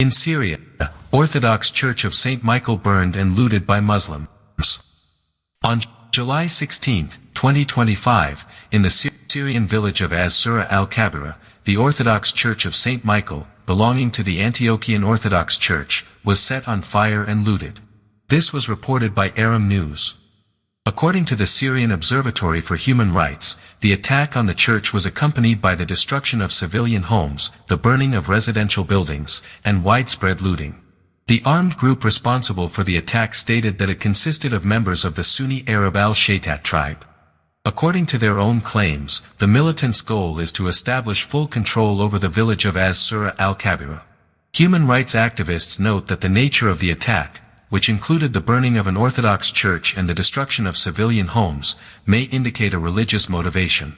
In Syria, Orthodox Church of St.Michael burned and looted by Muslims. On July 16, 2025, in the Syrian village of As-Sura al-Kabira, the Orthodox Church of St. Michael, belonging to the Antiochian Orthodox Church, was set on fire and looted. This was reported by Aram News. According to the Syrian Observatory for Human Rights, the attack on the church was accompanied by the destruction of civilian homes, the burning of residential buildings, and widespread looting. The armed group responsible for the attack stated that it consisted of members of the Sunni Arab Al-Shaitat tribe. According to their own claims, the militants' goal is to establish full control over the village of As-Sura al-Kabira. Human rights activists note that the nature of the attack, which included the burning of an Orthodox church and the destruction of civilian homes, may indicate a religious motivation.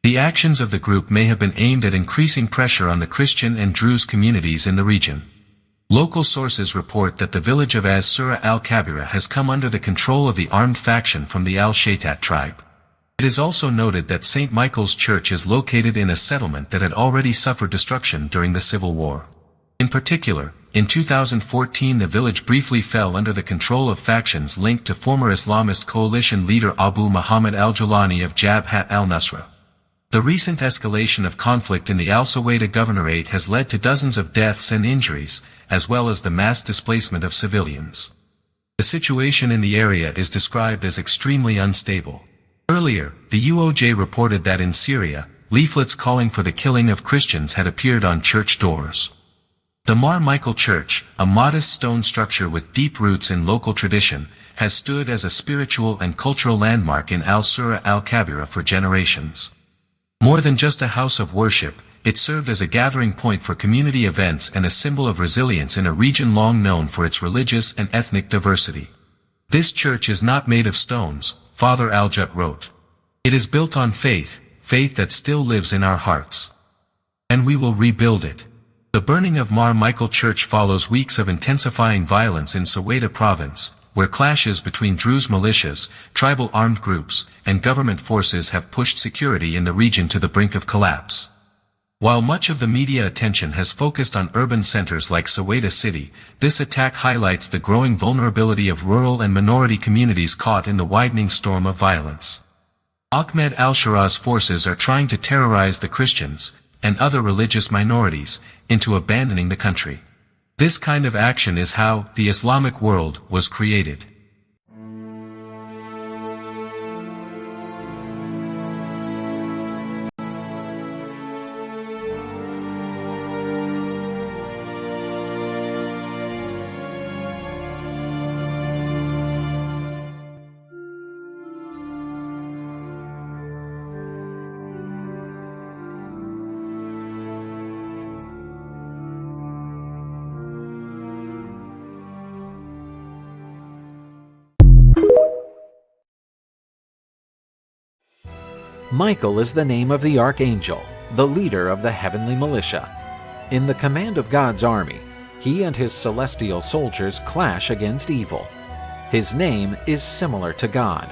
The actions of the group may have been aimed at increasing pressure on the Christian and Druze communities in the region. Local sources report that the village of As-Sura al-Kabira has come under the control of the armed faction from the Al-Shaitat tribe. It is also noted that St. Michael's Church is located in a settlement that had already suffered destruction during the Civil War. In particular, in 2014 the village briefly fell under the control of factions linked to former Islamist coalition leader Abu Muhammad al-Julani of Jabhat al-Nusra. The recent escalation of conflict in the Al-Sura governorate has led to dozens of deaths and injuries, as well as the mass displacement of civilians. The situation in the area is described as extremely unstable. Earlier, the UOJ reported that in Syria, leaflets calling for the killing of Christians had appeared on church doors. The Mar Michael Church, a modest stone structure with deep roots in local tradition, has stood as a spiritual and cultural landmark in Al-Sura al-Kabira for generations. More than just a house of worship, it served as a gathering point for community events and a symbol of resilience in a region long known for its religious and ethnic diversity. This church is not made of stones, Father Aljut wrote. It is built on faith, faith that still lives in our hearts. And we will rebuild it. The burning of Mar Michael Church follows weeks of intensifying violence in Soweto province, where clashes between Druze militias, tribal armed groups, and government forces have pushed security in the region to the brink of collapse. While much of the media attention has focused on urban centers like Soweto City, this attack highlights the growing vulnerability of rural and minority communities caught in the widening storm of violence. Ahmed al-Shara's forces are trying to terrorize the Christians, and other religious minorities, into abandoning the country. This kind of action is how the Islamic world was created. Michael is the name of the archangel, the leader of the heavenly militia. In the command of God's army, he and his celestial soldiers clash against evil. His name is similar to God.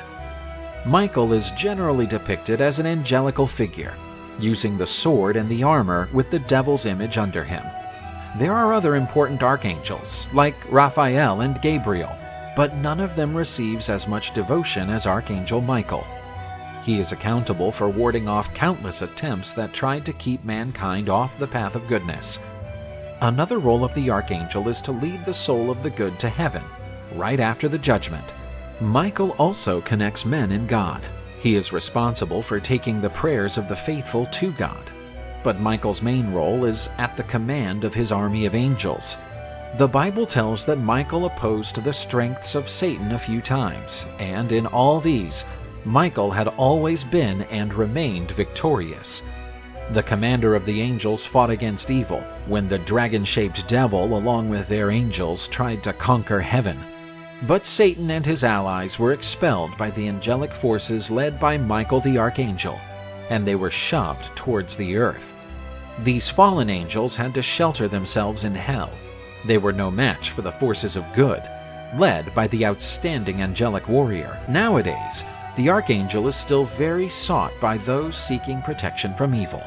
Michael is generally depicted as an angelical figure, using the sword and the armor with the devil's image under him. There are other important archangels, like Raphael and Gabriel, but none of them receives as much devotion as Archangel Michael. He is accountable for warding off countless attempts that tried to keep mankind off the path of goodness. Another role of the archangel is to lead the soul of the good to heaven, right after the judgment. Michael also connects men in God. He is responsible for taking the prayers of the faithful to God. But Michael's main role is at the command of his army of angels. The Bible tells that Michael opposed the strengths of Satan a few times, and in all these, Michael had always been and remained victorious. The commander of the angels fought against evil when the dragon-shaped devil along with their angels tried to conquer heaven. But Satan and his allies were expelled by the angelic forces led by Michael the archangel, and they were shoved towards the earth. These fallen angels had to shelter themselves in hell. They were no match for the forces of good, led by the outstanding angelic warrior. Nowadays, the archangel is still very sought by those seeking protection from evil.